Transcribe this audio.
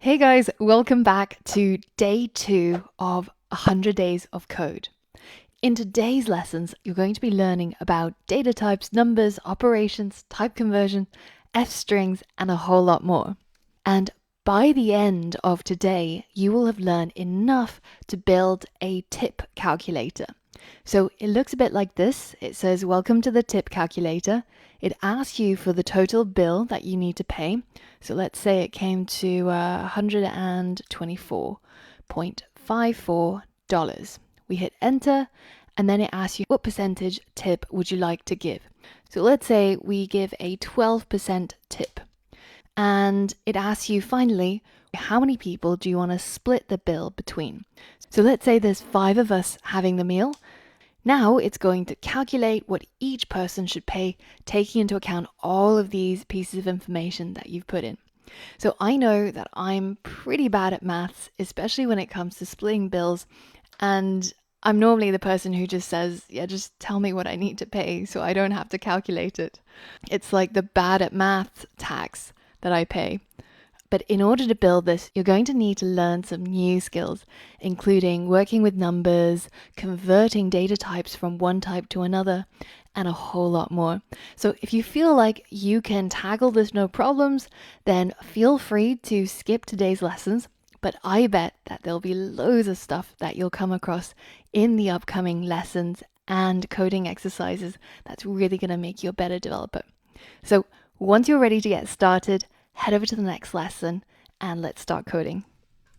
Hey guys, welcome back to day 2 of 100 Days of Code. In today's lessons, you're going to be learning about data types, numbers, operations, type conversion, F strings, and a whole lot more. And by the end of today, you will have learned enough to build a tip calculator. So it looks a bit like this. It says, welcome to the tip calculator. It asks you for the total bill that you need to pay. So let's say it came to $124.54. We hit enter, and then it asks you what percentage tip would you like to give. So let's say we give a 12% tip. And it asks you finally, how many people do you want to split the bill between? So let's say there's 5 of us having the meal. Now it's going to calculate what each person should pay, taking into account all of these pieces of information that you've put in. So I know that I'm pretty bad at maths, especially when it comes to splitting bills. And I'm normally the person who just says, yeah, just tell me what I need to pay so I don't have to calculate it. It's like the bad at math tax that I pay. But in order to build this, you're going to need to learn some new skills, including working with numbers, converting data types from one type to another, and a whole lot more. So if you feel like you can tackle this no problems, then feel free to skip today's lessons. But I bet that there'll be loads of stuff that you'll come across in the upcoming lessons and coding exercises that's really going to make you a better developer. So once you're ready to get started, head over to the next lesson and let's start coding.